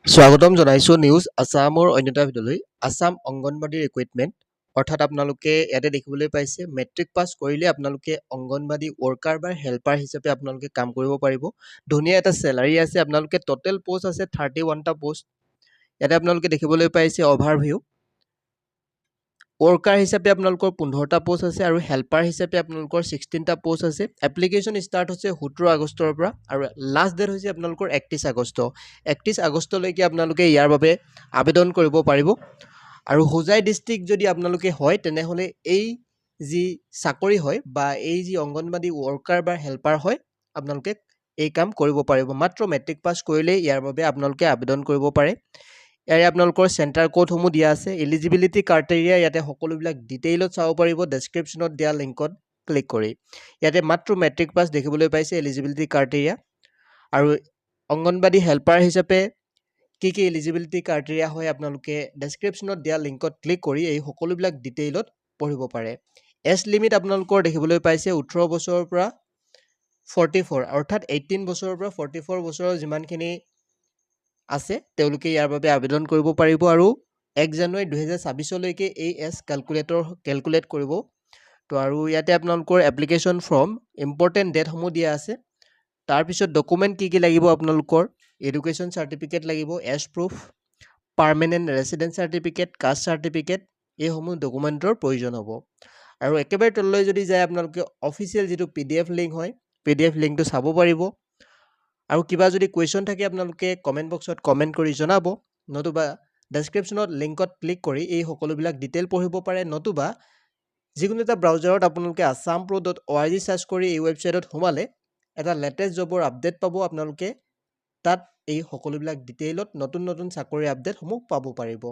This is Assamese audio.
স্বাগতম জনাইছো নিউজ আছামৰ অন্যতা ভিডিঅ'লৈ আছাম অংগনবাড়ী ৰিক্ৰুইটমেণ্ট অৰ্থাৎ আপোনালোকে ইয়াতে দেখিবলৈ পাইছে মেট্ৰিক পাছ কৰিলে আপোনালোকে অংগনবাড়ী ৱৰ্কাৰ বা হেল্পাৰ হিচাপে আপোনালোকে কাম কৰিব পাৰিব ধুনীয়া এটা চেলাৰী আছে আপোনালোকে টোটেল পোষ্ট আছে 31টা পোষ্ট ইয়াতে আপোনালোকে দেখিবলৈ পাইছে অভাৰভিউ ৱৰ্কাৰ হিচাপে আপোনালোকৰ 15টা পোষ্ট আছে আৰু হেল্পাৰ হিচাপে আপোনালোকৰ 16টা পোষ্ট আছে এপ্লিকেশ্যন ষ্টাৰ্ট হৈছে 17 আগষ্টৰ পৰা আৰু লাষ্ট ডেট হৈছে আপোনালোকৰ 31 আগষ্ট 31 আগষ্টলৈকে আপোনালোকে ইয়াৰ বাবে আবেদন কৰিব পাৰিব আৰু হোজাই ডিষ্ট্ৰিক্ট যদি আপোনালোকে হয় তেনেহ'লে এই যি চাকৰি হয় বা এই যি অংগনবাড়ী ৱৰ্কাৰ বা হেল্পাৰ হয় আপোনালোকে এই কাম কৰিব পাৰিব মাত্ৰ মেট্ৰিক পাছ কৰিলেই ইয়াৰ বাবে আপোনালোকে আবেদন কৰিব পাৰে ইয়াৰে আপোনালোকৰ চেণ্টাৰ কোডসমূহ দিয়া আছে এলিজিবিলিটি ক্ৰাইটেৰিয়া ইয়াতে সকলোবিলাক ডিটেইলত চাব পাৰিব ডেছক্ৰিপশ্যনত দিয়া লিংকত ক্লিক কৰি ইয়াতে মাত্ৰ মেট্ৰিক পাছ দেখিবলৈ পাইছে এলিজিবিলিটি ক্ৰাইটেৰিয়া আৰু অংগনবাড়ী হেল্পাৰ হিচাপে কি এলিজিবিলিটি ক্ৰাইটেৰিয়া হয় আপোনালোকে ডেছক্ৰিপশ্যনত দিয়া লিংকত ক্লিক কৰি এই সকলোবিলাক ডিটেইলত পঢ়িব পাৰে এজ লিমিট আপোনালোকৰ দেখিবলৈ পাইছে 18 বছৰৰ পৰা 44 অৰ্থাৎ 18 বছৰৰ পৰা 44 বছৰৰ যিমানখিনি আছে তেওঁলোকে ইয়াৰ বাবে আবেদন কৰিব পাৰিব আৰু 1 জানুৱাৰী 2026 লৈকে এই এজ কেলকুলেট কৰিব তো আৰু ইয়াতে আপোনালোকৰ এপ্লিকেশ্যন ফৰ্ম ইম্পৰ্টেণ্ট ডেটসমূহ দিয়া আছে তাৰপিছত ডকুমেণ্ট কি লাগিব আপোনালোকৰ এডুকেশ্যন চাৰ্টিফিকেট লাগিব age proof permanent residence certificate caste certificate এইসমূহ ডকুমেণ্টৰ প্ৰয়োজন হ'ব আৰু একেবাৰে তললৈ যদি যায় আপোনালোকে অফিচিয়েল যিটো PDF লিংক হয় PDF লিংকটো চাব পাৰিব আৰু কিবা যদি কুৱেশ্যন থাকে আপোনালোকে কমেণ্ট বক্সত কমেণ্ট কৰি জনাব নতুবা ডেছক্ৰিপশ্যনত লিংকত ক্লিক কৰি এই সকলোবিলাক ডিটেইল পঢ়িব পাৰে নতুবা যিকোনো এটা ব্ৰাউজাৰত আপোনালোকে assam.pro.org সাৰ্চ কৰি এই ৱেবছাইটত সোমালে এটা লেটেষ্ট জবৰ আপডেট পাব আপোনালোকে তাত এই সকলোবিলাক ডিটেইলত নতুন নতুন চাকৰি আপডেটসমূহ পাব পাৰিব